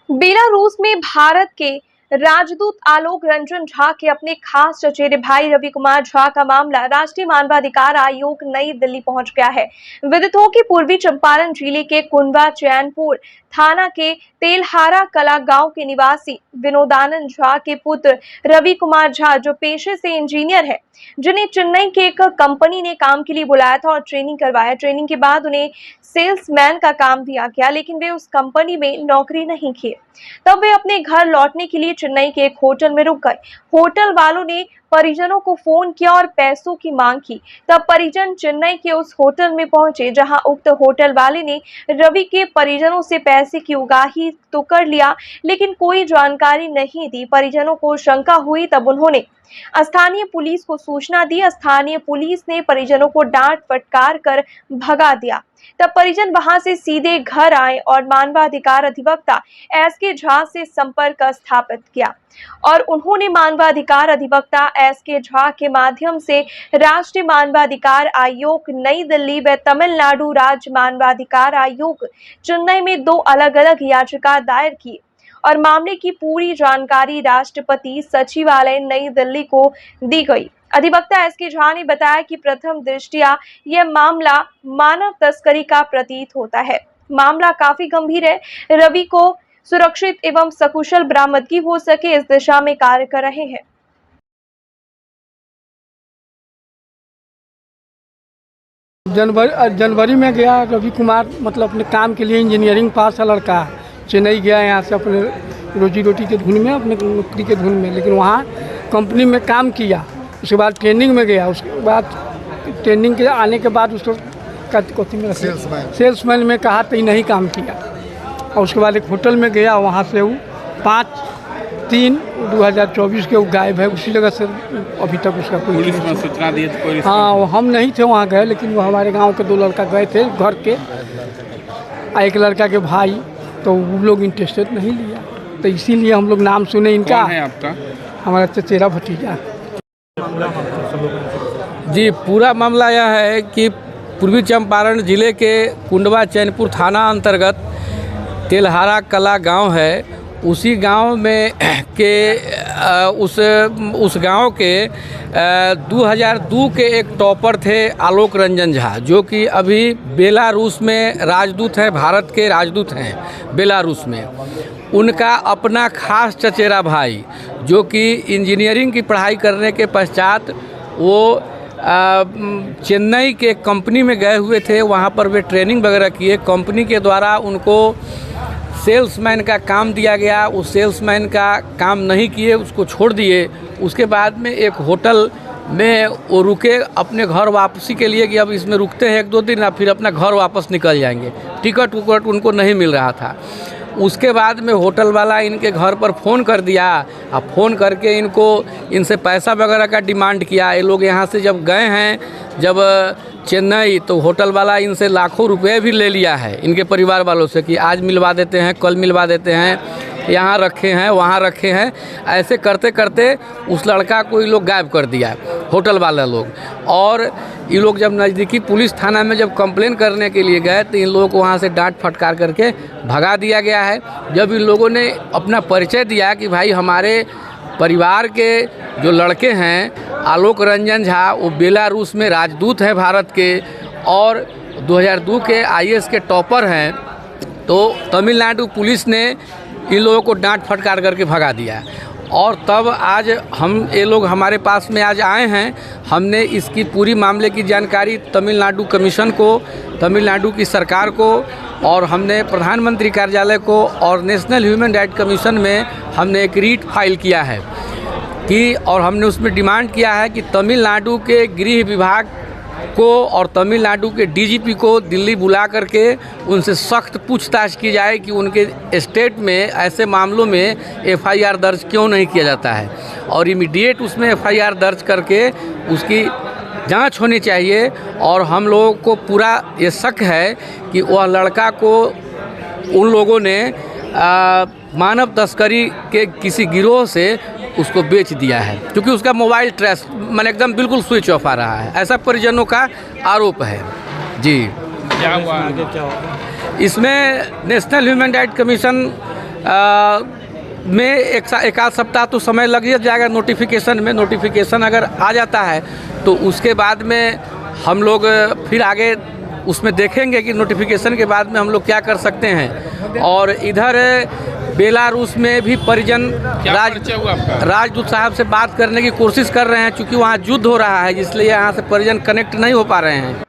Belarus में भारत के राजदूत आलोक रंजन झा के अपने खास चचेरे भाई रवि कुमार झा का मामला राष्ट्रीय मानवाधिकार आयोग नई दिल्ली पहुंच गया है। विदित हो कि पूर्वी चंपारण जिले के कुंडवा चैनपुर थाना के तेलहारा कला गांव के निवासी विनोदानंद झा के पुत्र रवि कुमार झा, जो पेशे से इंजीनियर है, जिन्हें चेन्नई के एक कंपनी ने काम के लिए बुलाया था और ट्रेनिंग करवाया। ट्रेनिंग के बाद उन्हें सेल्समैन का काम दिया गया, लेकिन वे उस कंपनी में नौकरी नहीं किए। तब वे अपने घर लौटने के लिए चेन्नई के एक होटल में रुक गए। होटल वालों ने परिजनों को फोन किया और पैसों की मांग की। तब परिजन चेन्नई के उस होटल में पहुंचे जहां उक्त होटल वाले ने रवि के परिजनों से पैसे की उगाही तो कर लिया, लेकिन कोई जानकारी नहीं दी। परिजनों को शंका हुई, तब उन्होंने स्थानीय पुलिस को सूचना दी। स्थानीय पुलिस ने परिजनों को डांट फटकार कर भगा दिया। तब परिजन वहां से सीधे घर आए और मानवाधिकार अधिवक्ता एसके झा से संपर्क स्थापित किया और उन्होंने मानवाधिकार अधिवक्ता एसके झा के माध्यम से राष्ट्रीय मानवाधिकार आयोग नई दिल्ली व तमिलनाडु राज्य मानवाधिकार आयोग चेन्नई में 2 अलग-अलग याचिका दायर की और मामले की पूरी जानकारी राष्ट्रपति सचिवालय नई दिल्ली को दी गई। अधिवक्ता एसके झा ने बताया कि प्रथम दृष्टया यह मामला मानव तस्करी का प्रतीत होता है। मामला काफी गंभीर है। रवि को सुरक्षित एवं सकुशल बरामदगी हो सके, इस दिशा में कार्य कर रहे हैं। जनवरी में गया रवि कुमार, मतलब अपने काम के लिए इंजीनियरिंग पास है लड़का, चेन्नई गया यहाँ से अपने रोजी रोटी के धुन में, अपने नौकरी के धुन में, लेकिन वहाँ कंपनी में काम किया। उसके बाद ट्रेनिंग में गया। उसके बाद ट्रेनिंग के आने के बाद उसको सेल्समैन में कहा तो नहीं काम किया। और उसके बाद एक होटल में गया, वहाँ से वो 5/3/2024 के वो गायब है। उसी जगह से अभी तक उसका कोई पुलिस में सूचना दी तो कोई हाँ, हम नहीं थे वहाँ गए, लेकिन वो हमारे गांव के 2 लड़का गए थे घर के, एक लड़का के भाई, तो वो लोग इंटरेस्टेड नहीं लिया, तो इसीलिए हम लोग नाम सुने इनका। कौन है आपका? हमारा चचेरा भतीजा। जी, पूरा मामला यह है कि पूर्वी चंपारण जिले के कुंडवा चैनपुर थाना अंतर्गत तेलहारा कला गांव है। उसी गांव में के उस गांव के 2002 के एक टॉपर थे आलोक रंजन झा, जो कि अभी बेलारूस में राजदूत हैं, भारत के राजदूत हैं बेलारूस में। उनका अपना खास चचेरा भाई, जो कि इंजीनियरिंग की पढ़ाई करने के पश्चात वो चेन्नई के कंपनी में गए हुए थे। वहाँ पर वे ट्रेनिंग वगैरह किए। कंपनी के द्वारा उनको सेल्समैन का काम दिया गया। उस सेल्समैन का काम नहीं किए, उसको छोड़ दिए। उसके बाद में एक होटल में वो रुके अपने घर वापसी के लिए कि अब इसमें रुकते हैं 1-2 दिन, फिर अपना घर वापस निकल जाएंगे। टिकट उनको नहीं मिल रहा था। उसके बाद में होटल वाला इनके घर पर फ़ोन कर दिया। अब फ़ोन करके इनसे पैसा वगैरह का डिमांड किया। ये लोग यहाँ से जब गए हैं चेन्नई, तो होटल वाला इनसे लाखों रुपए भी ले लिया है इनके परिवार वालों से कि आज मिलवा देते हैं, कल मिलवा देते हैं, यहाँ रखे हैं, वहाँ रखे हैं। ऐसे करते करते उस लड़का को ये लोग गायब कर दिया, होटल वाला लोग। और ये लोग जब नज़दीकी पुलिस थाना में जब कंप्लेन करने के लिए गए, तो इन लोगों को वहाँ से डांट फटकार करके भगा दिया गया है। जब इन लोगों ने अपना परिचय दिया कि भाई हमारे परिवार के जो लड़के हैं आलोक रंजन झा, वो बेलारूस में राजदूत हैं भारत के और 2002 के IAS के टॉपर हैं, तो तमिलनाडु पुलिस ने इन लोगों को डांट फटकार करके भगा दिया। और तब आज ये लोग हमारे पास में आज आए हैं। हमने इसकी पूरी मामले की जानकारी तमिलनाडु कमीशन को, तमिलनाडु की सरकार को, और हमने प्रधानमंत्री कार्यालय को और नेशनल ह्यूमन राइट कमीशन में हमने एक रीट फाइल किया है और हमने उसमें डिमांड किया है कि तमिलनाडु के गृह विभाग को और तमिलनाडु के DGP को दिल्ली बुला करके उनसे सख्त पूछताछ की जाए कि उनके स्टेट में ऐसे मामलों में FIR दर्ज क्यों नहीं किया जाता है, और इमीडिएट उसमें FIR दर्ज करके उसकी जांच होनी चाहिए। और हम लोगों को पूरा ये शक है कि वह लड़का को उन लोगों ने मानव तस्करी के किसी गिरोह से उसको बेच दिया है, क्योंकि उसका मोबाइल ट्रेस मैंने एकदम बिल्कुल स्विच ऑफ आ रहा है, ऐसा परिजनों का आरोप है। जी, क्या हुआ? इसमें नेशनल ह्यूमन राइट कमीशन में एक आध सप्ताह तो समय लग ही जाएगा नोटिफिकेशन में। नोटिफिकेशन अगर आ जाता है तो उसके बाद में हम लोग फिर आगे उसमें देखेंगे कि नोटिफिकेशन के बाद में हम लोग क्या कर सकते हैं। और इधर बेलारूस में भी परिजन राजदूत साहब से बात करने की कोशिश कर रहे हैं, क्योंकि वहाँ युद्ध हो रहा है, इसलिए यहाँ से परिजन कनेक्ट नहीं हो पा रहे हैं।